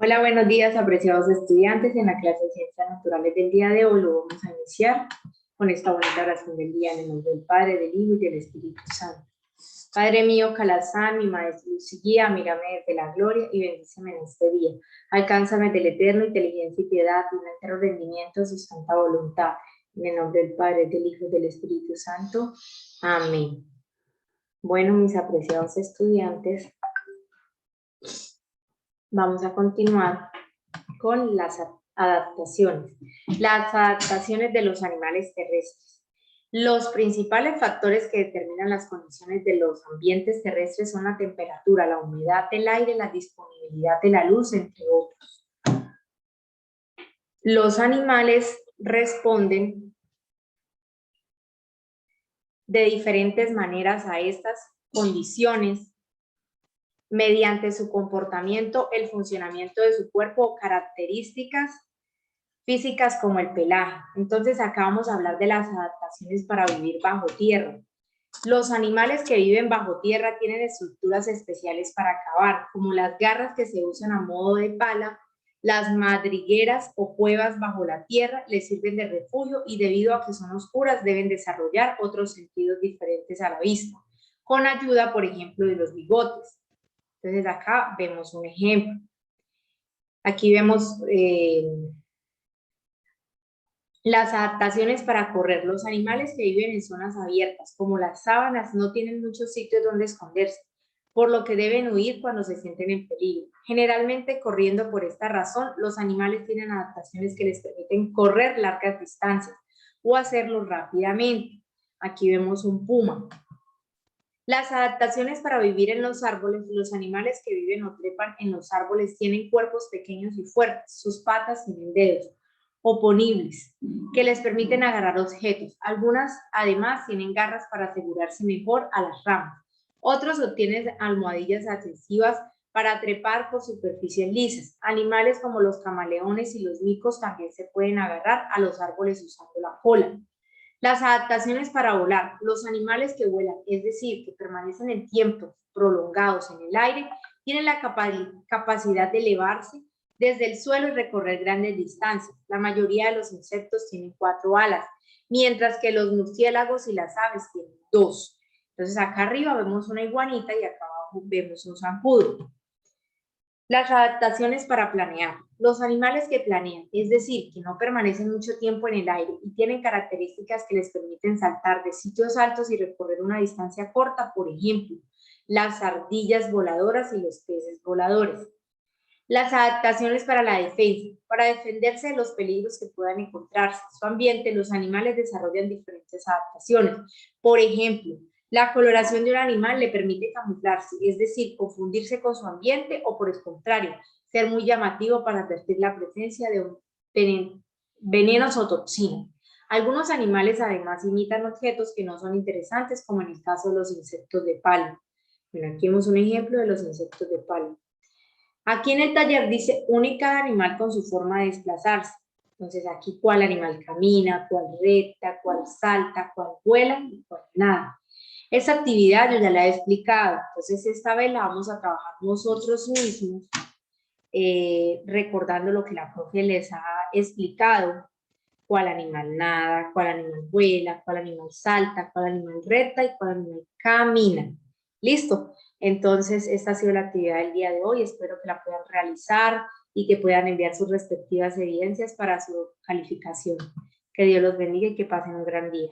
Hola, buenos días, apreciados estudiantes. En la clase de Ciencias Naturales del día de hoy lo vamos a iniciar con esta bonita oración del día en el nombre del Padre, del Hijo y del Espíritu Santo. Padre mío, Calazán, mi maestro luz y guía, mírame desde la gloria y bendíceme en este día. Alcánzame del eterno inteligencia y piedad y un entero rendimiento de su santa voluntad. En el nombre del Padre, del Hijo y del Espíritu Santo. Amén. Bueno, mis apreciados estudiantes, vamos a continuar con las adaptaciones. Las adaptaciones de los animales terrestres. Los principales factores que determinan las condiciones de los ambientes terrestres son la temperatura, la humedad del aire, la disponibilidad de la luz, entre otros. Los animales responden de diferentes maneras a estas condiciones mediante su comportamiento, el funcionamiento de su cuerpo o características físicas como el pelaje. Entonces acá vamos a hablar de las adaptaciones para vivir bajo tierra. Los animales que viven bajo tierra tienen estructuras especiales para cavar, como las garras que se usan a modo de pala. Las madrigueras o cuevas bajo la tierra les sirven de refugio y debido a que son oscuras deben desarrollar otros sentidos diferentes a la vista, con ayuda, por ejemplo, de los bigotes. Entonces acá vemos un ejemplo. Aquí vemos las adaptaciones para correr. Los animales que viven en zonas abiertas, como las sábanas, no tienen muchos sitios donde esconderse, por lo que deben huir cuando se sienten en peligro. Generalmente, corriendo por esta razón, los animales tienen adaptaciones que les permiten correr largas distancias o hacerlo rápidamente. Aquí vemos un puma. Las adaptaciones para vivir en los árboles. Los animales que viven o trepan en los árboles tienen cuerpos pequeños y fuertes. Sus patas tienen dedos oponibles que les permiten agarrar objetos. Algunas además tienen garras para asegurarse mejor a las ramas. Otros obtienen almohadillas adhesivas para trepar por superficies lisas. Animales como los camaleones y los micos también se pueden agarrar a los árboles usando la cola. Las adaptaciones para volar. Los animales que vuelan, es decir, que permanecen en tiempos prolongados en el aire, tienen la capacidad de elevarse desde el suelo y recorrer grandes distancias. La mayoría de los insectos tienen 4 alas, mientras que los murciélagos y las aves tienen 2. Entonces acá arriba vemos una iguanita y acá abajo vemos un zancudo. Las adaptaciones para planear. Los animales que planean, es decir, que no permanecen mucho tiempo en el aire y tienen características que les permiten saltar de sitios altos y recorrer una distancia corta, por ejemplo, las ardillas voladoras y los peces voladores. Las adaptaciones para la defensa. Para defenderse de los peligros que puedan encontrarse en su ambiente, los animales desarrollan diferentes adaptaciones. Por ejemplo, la coloración de un animal le permite camuflarse, es decir, confundirse con su ambiente o, por el contrario, ser muy llamativo para advertir la presencia de un venenos o toxina. Algunos animales además imitan objetos que no son interesantes, como en el caso de los insectos de palo. Bueno, aquí vemos un ejemplo de los insectos de palo. Aquí en el taller dice une cada animal con su forma de desplazarse. Entonces aquí cuál animal camina, cuál recta, cuál salta, cuál vuela y cuál nada. Esa actividad yo ya la he explicado, entonces esta vez la vamos a trabajar nosotros mismos, recordando lo que la profe les ha explicado, cuál animal nada, cuál animal vuela, cuál animal salta, cuál animal recta y cuál animal camina. ¿Listo? Entonces, esta ha sido la actividad del día de hoy. Espero que la puedan realizar y que puedan enviar sus respectivas evidencias para su calificación. Que Dios los bendiga y que pasen un gran día.